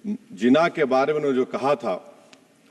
जिना के बारे में उन्होंने जो कहा था,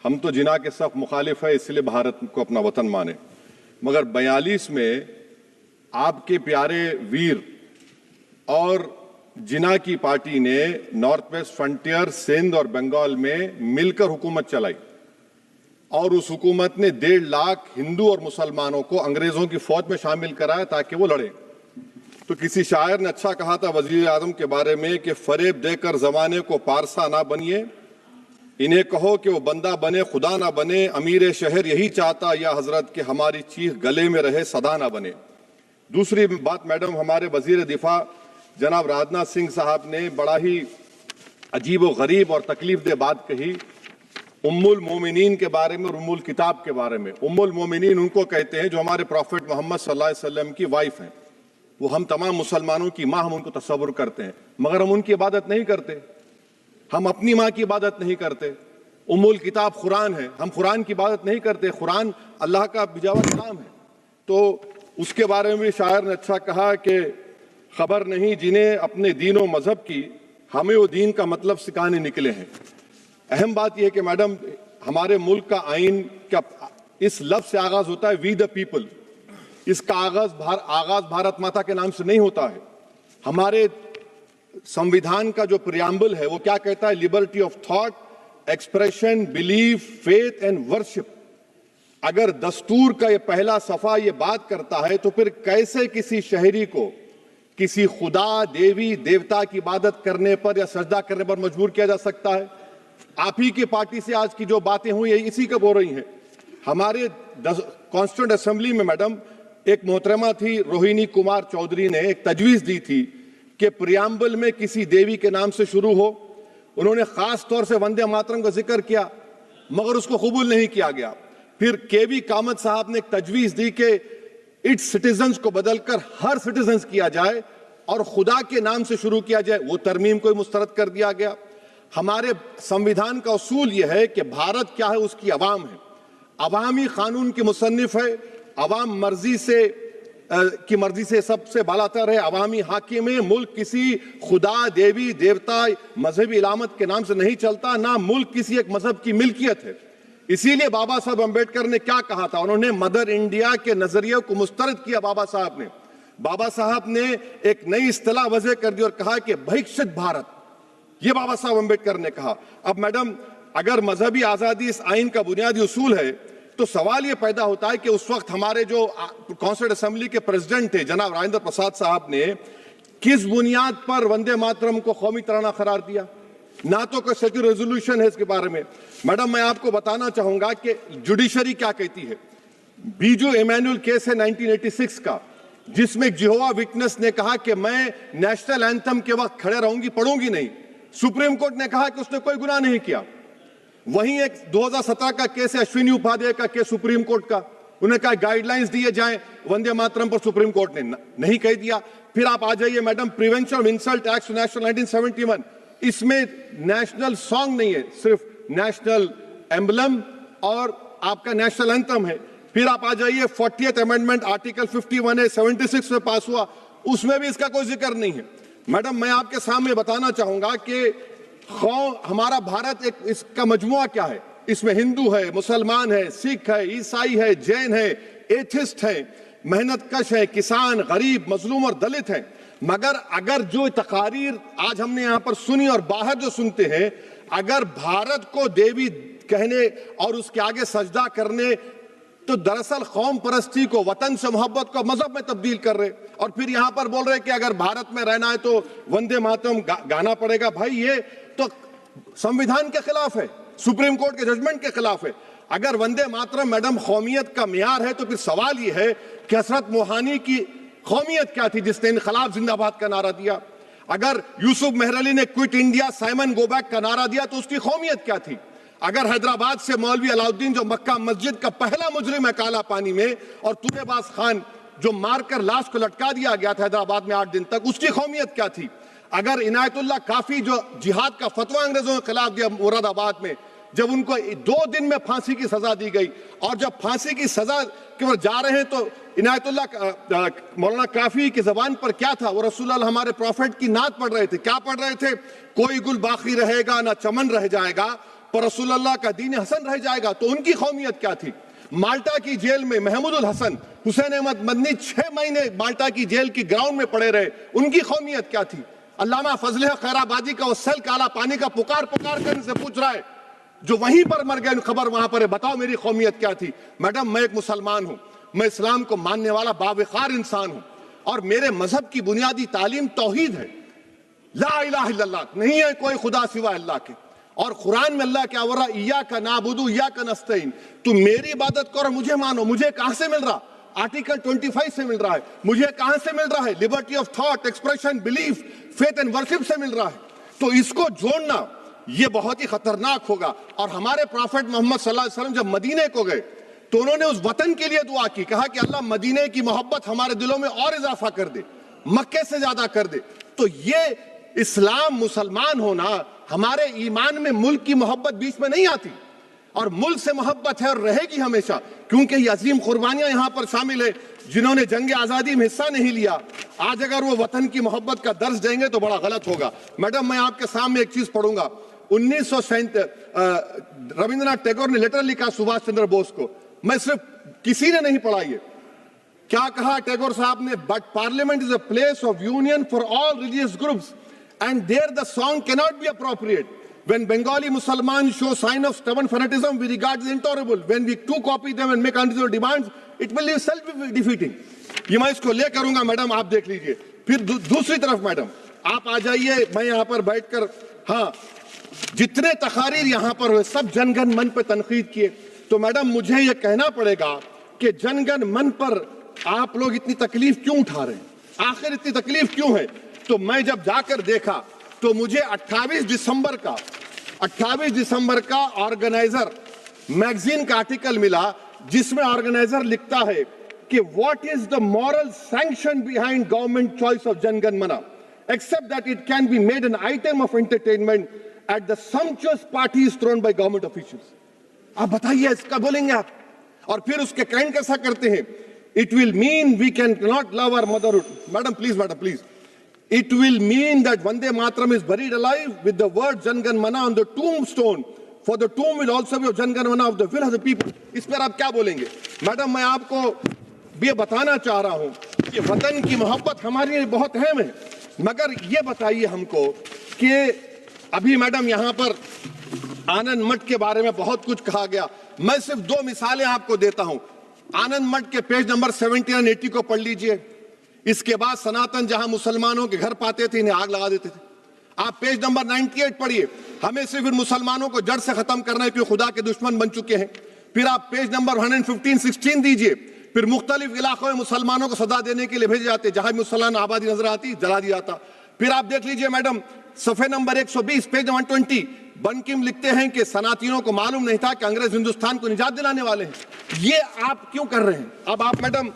हम तो जिना के सख्त मुखालिफ है, इसलिए भारत को अपना वतन माने। मगर 42 में आपके प्यारे वीर और जिना की पार्टी ने नॉर्थ वेस्ट फ्रंटियर, सिंध और बंगाल में मिलकर हुकूमत चलाई और उस हुकूमत ने 1.5 लाख हिंदू और मुसलमानों को अंग्रेजों की फौज में शामिल कराया ताकि वो लड़े। तो किसी शायर ने अच्छा कहा था वजीर आजम के बारे में कि फरेब देकर जमाने को पारसा ना बनिए, इन्हें कहो कि वो बंदा बने खुदा ना बने, अमीर शहर यही चाहता या हजरत कि हमारी चीख गले में रहे सदा ना बने। दूसरी बात मैडम, हमारे वजीर दिफा जनाब राजनाथ सिंह साहब ने बड़ा ही अजीब व गरीब और तकलीफ दे बात कही उम्मुल मोमिनीन के बारे में और उम्मुल किताब के बारे में। उम्मुल मोमिनीन उनको कहते हैं जो हमारे प्रॉफिट मोहम्मद सल्लल्लाहु अलैहि वसल्लम की वाइफ हैं, वो हम तमाम मुसलमानों की माँ, हम उनको तस्वुर करते हैं, मगर हम उनकी इबादत नहीं करते, हम अपनी माँ की इबादत नहीं करते। उम्मुल किताब कुरान है, हम कुरान की इबादत नहीं करते, कुरान अल्लाह का बिजावा कलाम है। तो उसके बारे में भी शायर ने अच्छा कहा कि खबर नहीं जिन्हें अपने दीन व मजहब की, हमें वो दीन का मतलब सिखाने निकले हैं। अहम बात यह है कि मैडम, हमारे मुल्क का आइन का इस लफ्ज से आगाज होता है वी द पीपल। इसका आगाज भारत माता के नाम से नहीं होता है। हमारे संविधान का जो प्रियम्बल है वो क्या कहता है? Liberty of thought, expression, belief, faith and worship. अगर दस्तूर का ये पहला सफा ये बात करता है तो फिर कैसे किसी शहरी को किसी खुदा, देवी, देवता की इबादत करने पर या सजदा करने पर मजबूर किया जा सकता है? आप ही की पार्टी से आज की जो बातें हुई है इसी का बोल रही हैं। हमारे कॉन्स्टिट्यूंट असेंबली में मैडम एक मोहतरमा थी रोहिणी कुमार चौधरी ने एक तजवीज दी थी कि प्रियम्बल में किसी देवी के नाम से शुरू हो। उन्होंने खास तौर से वंदे मातरम का जिक्र किया मगर उसको कबूल नहीं किया गया। फिर केवी कामत साहब ने एक तजवीज दी कि इट्स सिटीजन्स को बदलकर हर सिटीजन्स किया जाए और खुदा के नाम से शुरू किया जाए, वो तरमीम को मुस्तरद कर दिया गया। हमारे संविधान का उसूल यह है कि भारत क्या है, उसकी अवाम है, अवामी कानून की मुसन्निफ है, अवाम की मर्जी से सबसे बालातर है, अवामी हाकिम है। मुल्क किसी खुदा, देवी, देवता, मजहबी इलामत के नाम से नहीं चलता, ना मुल्क किसी एक मजहब की मिल्कियत है। इसीलिए बाबा साहब अम्बेडकर ने क्या कहा था? उन्होंने मदर इंडिया के नजरिए को मुस्तरद किया। बाबा साहब ने एक नई इस्तिलाह वजह कर दी और कहा कि भैक्षित भारत, ये बाबा साहब अम्बेडकर ने कहा। अब मैडम, अगर मजहबी आजादी इस आइन का बुनियादी उसूल है तो सवाल यह पैदा होता है कि उस वक्त हमारे जो कॉन्स्टिट्यूंट असेंबली के प्रेसिडेंट थे जनाब राजेंद्र प्रसाद साहब ने किस बुनियाद पर वंदे मातरम को कौमी तराना करार दिया? ना तो कोई सेक्युलर रेजोल्यूशन है इसके बारे में। मैडम, मैं आपको बताना चाहूंगा कि जुडिशरी क्या कहती है। बीजू इमैनुअल केस है 1986 का, जिसमें जिहोवा विटनेस ने कहा कि मैं नेशनल एंथम के वक्त खड़े रहूंगी, पढ़ूंगी नहीं। सुप्रीम कोर्ट ने कहा कि उसने कोई गुनाह नहीं किया। वहीं एक 2017 का केस है अश्विनी उपाध्याय का केस सुप्रीम कोर्ट का, उन्हें कहा गाइडलाइंस दिए जाएं वंदे मातरम पर, सुप्रीम कोर्ट ने नहीं कह दिया। फिर आप आ जाइए madam, prevention of insult act national 1971, इसमें नेशनल सॉन्ग नहीं है, सिर्फ नेशनल एम्बलम और आपका नेशनल एंथम है। फिर आप आ जाइए 40th अमेंडमेंट आर्टिकल 51 है, 76 में पास हुआ, उसमें भी इसका कोई जिक्र नहीं है। मैडम, मैं आपके सामने बताना चाहूंगा कि हमारा भारत एक इसका मजमुआ क्या है। इसमें हिंदू है, मुसलमान है, सिख है, ईसाई है, जैन है, एथिस्ट है, मेहनतकश है, किसान, गरीब, मजलूम और दलित है। मगर अगर जो तकारीर आज हमने यहां पर सुनी और बाहर जो सुनते हैं, अगर भारत को देवी कहने और उसके आगे सजदा करने, तो दरअसल कौम परस्ती को, वतन से मोहब्बत को मजहब में तब्दील कर रहे और फिर यहां पर बोल रहे कि अगर भारत में रहना है तो वंदे मातरम गाना पड़ेगा। भाई, ये तो संविधान के खिलाफ है, सुप्रीम कोर्ट के जजमेंट के खिलाफ है। अगर वंदे मातरम मैडम कौमियत का मियार है तो फिर सवाल यह है कि हजरत मोहानी की कौमियत क्या थी जिसने इनकलाब जिंदाबाद का नारा दिया? अगर यूसुफ मेहर अली ने quit India Simon go back का नारा दिया तो उसकी कौमियत क्या थी? अगर हैदराबाद से मौलवी अलाउद्दीन जो मक्का मस्जिद का पहला मुजरिम है काला पानी में, और तुरेबाज खान जो मारकर लाश को लटका दिया गया था हैदराबाद में 8 दिन तक, उसकी कौमियत क्या थी? अगर इनायतुल्लाह काफी जो जिहाद का फतवा अंग्रेजों के खिलाफ दिया मुरादाबाद में, जब उनको 2 दिन में फांसी की सजा दी गई और जब फांसी की सजा के जा रहे हैं तो इनायतुल्लाह मौलाना काफी की जबान पर क्या था? वो रसूलुल्लाह हमारे प्रॉफिट की नात पढ़ रहे थे। क्या पढ़ रहे थे? कोई गुल बाकी रहेगा ना चमन रह जाएगा, पर रसूलुल्लाह का दीन हसन रह जाएगा। तो उनकी कौमियत क्या थी? माल्टा की जेल में महमूदुल हसन, हुसैन अहमद मदनी 6 महीने माल्टा की जेल की ग्राउंड में पड़े रहे। उनकी कौमियत क्या थी? अल्लामा फजल खैराबादी का वो सेल काला पानी का पुकार पुकार कर से पूछ रहा है, जो वहीं पर मर गए, खबर वहां पर है, बताओ मेरी कौमियत क्या थी? मैडम, मैं एक मुसलमान हूं, मैं इस्लाम को मानने वाला बावकार इंसान हूं, और मेरे मजहब की बुनियादी तालीम तौहीद है। ला इलाहा इल्लल्लाह, नहीं है कोई खुदा सिवा अल्लाह के। और कुरान में अल्लाह क्या बोल रहा? इय्याका नाबुदु इय्याका नस्तईन, तुम मेरी इबादत करो, मुझे मानो। मुझे कहां से मिल रहा? आर्टिकल 25 से मिल रहा है। मुझे कहां से मिल रहा है? Liberty of thought, expression, belief, faith and worship से मिल रहा है। तो इसको जोड़ना ये बहुत ही खतरनाक होगा। और हमारे प्रॉफिट मोहम्मद सल्लल्लाहु अलैहि वसल्लम जब मदीने को गए तो उन्होंने उस वतन के लिए दुआ की, कहा कि अल्लाह मदीने की मोहब्बत हमारे दिलों में और इजाफा कर दे, मक्के से ज्यादा कर दे। तो ये इस्लाम, मुसलमान होना, हमारे ईमान में मुल्क की मोहब्बत बीच में नहीं आती, और मुल्क से मोहब्बत है और रहेगी हमेशा, क्योंकि ये अजीम कुर्बानियां यहां पर शामिल है जिन्होंने जंग आजादी में हिस्सा नहीं लिया। आज अगर वो वतन की मोहब्बत का दर्ज देंगे तो बड़ा गलत होगा। मैडम, मैं आपके सामने एक चीज पढ़ूंगा। 1937 रविंद्रनाथ टैगोर ने लेटर लिखा सुभाष चंद्र बोस को। मैं सिर्फ, किसी ने नहीं पढ़ा ये। क्या कहा टैगोर साहब ने? But parliament is a place of union for all religious groups and there the song cannot be appropriate. When Bengali Muslims show sign of stubborn fanatism, we regard it intolerable. When we too copy them and make unreasonable demands, it will be self-defeating. ये मैं इसको ले करूंगा madam, आप देख लीजिए। फिर दूसरी तरफ मैडम आप आ जाइए, मैं यहाँ पर बैठकर, हाँ, जितने तकारीर यहाँ पर हुए सब जनगण मन पर तनकीद किए। तो मैडम मुझे ये कहना पड़ेगा कि जनगण मन पर आप लोग इतनी तकलीफ क्यों उठा रहे हैं? आखिर इतनी तकलीफ क्यों है? तो मैं जब जाकर देखा तो मुझे 28 दिसंबर का ऑर्गेनाइजर मैगजीन का आर्टिकल मिला, जिसमें ऑर्गेनाइजर लिखता है कि what is the moral sanction behind government choice of Janagana Mana, except that it can be made an item of entertainment at the sumptuous parties thrown by government officials. आप बताइए, इसका बोलेंगे आप? और फिर उसके काइंड कैसा करते हैं? It will mean we can not love our motherhood. Madam please, it will mean that Vande Mataram is buried alive with the word Jangan Mana on the tombstone, for the tomb will also be of Jangan Mana of the will of the people. इस पर आप क्या बोलेंगे? Madam, मैं आपको ये बताना चाह रहा हूं कि वतन की मोहब्बत हमारे लिए बहुत अहम है, मगर ये बताइए हमको कि अभी मैडम यहाँ पर आनंद मठ के बारे में बहुत कुछ कहा गया। मैं सिर्फ 2 मिसालें आपको देता हूं। आनंद मठ के पेज नंबर 70 और 80 को पढ़ लीजिए। इसके बाद सनातन जहां मुसलमानों के घर पाते थे, इन्हें आग लगा देते थे। आप पेज नंबर 98 पढ़िए। हमें सिर्फ इन मुसलमानों को जड़ से खत्म करना है क्योंकि खुदा के दुश्मन बन चुके हैं। फिर आप पेज नंबर 115-16 दीजिए। फिर मुख्तलिफ इलाकों में मुसलमानों को सदा देने के लिए भेजे जाते, जहां भी मुसलमान आबादी नजर आती जला दिया जाता। फिर आप देख लीजिए मैडम, सफे नंबर 120 पेज 120, बंकिम लिखते हैं कि सनातियों को मालूम नहीं था कि अंग्रेज हिंदुस्तान को निजात दिलाने वाले हैं। ये आप क्यों कर रहे हैं? अब आप मैडम,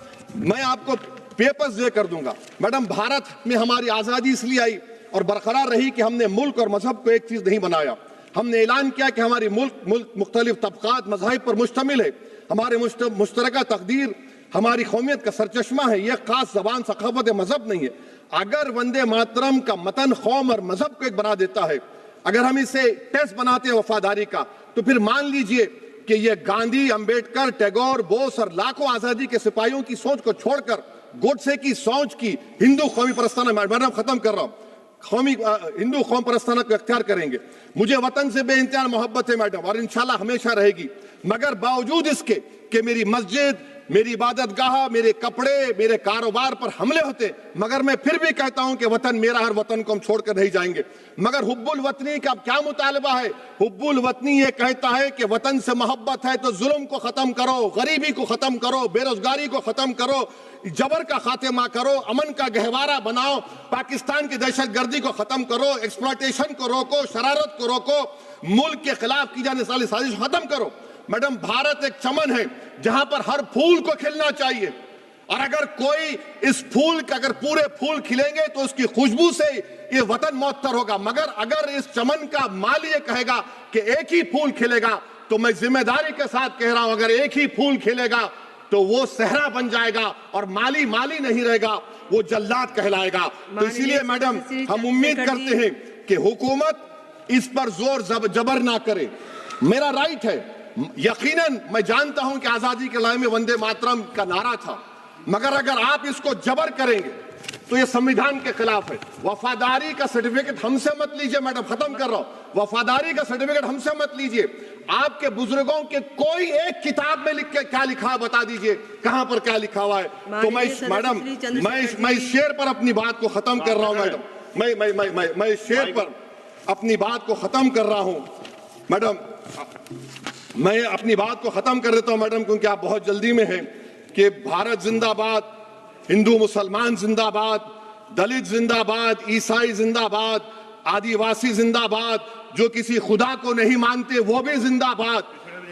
मैं आपको पेपर्स दे कर दूंगा। मैडम, भारत में हमारी आजादी इसलिए आई और बरकरार रही कि हमने मुल्क और मजहब को एक चीज नहीं बनाया। हमने ऐलान किया कि हमारी मुल्क मुख्तलिफ तबकात मज़ाहिब पर मुश्तमिल है। हमारे मुश्तरका तकदीर हमारी कौमियत का सरचश्मा है। यह खास जबान, सखावत, मजहब नहीं है। अगर वंदे मातरम का मतन कौम और मजहब को एक बना देता है, अगर हम इसे टेस्ट बनाते हैं वफादारी का, तो फिर मान लीजिए कि यह गांधी, अंबेडकर, टैगोर, बोस और लाखों आजादी के सिपाहियों की सोच को छोड़कर गोडसे की सोच की हिंदू कौमी परस्ताना, मैडम खत्म कर रहा हूं, कौमी हिंदू कौम परस्ताना को अख्तियार करेंगे। मुझे वतन से बेइंतहा मोहब्बत है मैडम, और इंशाल्लाह हमेशा रहेगी। मगर बावजूद इसके कि मेरी मस्जिद, मेरी इबादत गाह, मेरे कपड़े, मेरे कारोबार पर हमले होते, मगर मैं फिर भी कहता हूं कि वतन मेरा, हर वतन को हम छोड़कर नहीं जाएंगे। मगर हुब्बुल वतनी का क्या मुतालबा है? हुब्बुल वतनी ये कहता है कि वतन से मोहब्बत है तो जुल्म को खत्म करो, गरीबी को खत्म करो, बेरोजगारी को खत्म करो, जबर का खात्मा करो, अमन का गहवारा बनाओ, पाकिस्तान की दहशतगर्दी को खत्म करो, एक्सप्लॉयटेशन को रोको, शरारत को रोको, मुल्क के खिलाफ की जाने वाली साजिश खत्म करो। मैडम, भारत एक चमन है जहां पर हर फूल को खिलना चाहिए, और अगर कोई इस फूल के, अगर पूरे फूल खिलेंगे तो उसकी खुशबू से ये वतन मौतर होगा। मगर अगर इस चमन का माली ये कहेगा कि एक ही फूल खिलेगा, तो मैं जिम्मेदारी के साथ कह रहा हूं, अगर एक ही फूल खिलेगा तो वो सहरा बन जाएगा और माली माली नहीं रहेगा, वो जल्लाद कहलाएगा। तो इसीलिए मैडम हम उम्मीद करते हैं कि हुकूमत इस पर जोर जबर ना करे। मेरा राइट है, यकीनन मैं जानता हूं कि आजादी के लड़ाई में वंदे मातरम का नारा था, मगर अगर आप इसको जबर करेंगे तो ये संविधान के खिलाफ है। वफादारी का सर्टिफिकेट हमसे मत लीजिए मैडम, खत्म कर रहा हूं। वफादारी का सर्टिफिकेट हमसे मत लीजिए। आपके बुजुर्गों के कोई एक किताब में लिख के क्या लिखा है बता दीजिए, कहां पर क्या लिखा हुआ है। तो मैं मैडम मैं इस शेर पर अपनी बात को खत्म कर रहा हूं मैडम। मैं इस शेर पर अपनी बात को खत्म कर रहा हूं मैडम। मैं अपनी बात को खत्म कर देता हूं मैडम, क्योंकि आप बहुत जल्दी में हैं। कि भारत जिंदाबाद, हिंदू मुसलमान जिंदाबाद, दलित जिंदाबाद, ईसाई जिंदाबाद, आदिवासी जिंदाबाद, जो किसी खुदा को नहीं मानते वो भी जिंदाबाद,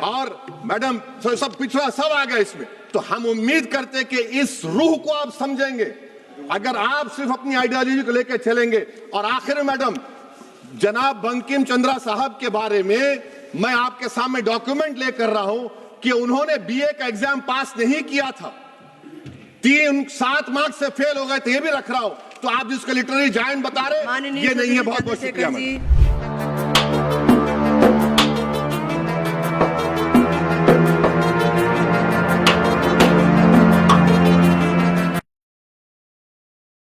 और मैडम सब पिछड़ा सब आ गया इसमें। तो हम उम्मीद करते कि इस रूह को आप समझेंगे अगर आप सिर्फ अपनी आइडियोलॉजी को लेकर चलेंगे। और आखिर में मैडम, जनाब बंकिम चंद्रा साहब के बारे में मैं आपके सामने डॉक्यूमेंट लेकर रहा हूं कि उन्होंने बीए का एग्जाम पास नहीं किया था, 7 मार्क्स से फेल हो गए थे, ये भी रख रहा हूं। तो आप जिसको लिटरेरी जायंट बता रहे, ये नहीं है। बहुत बहुत शुक्रिया मैडम।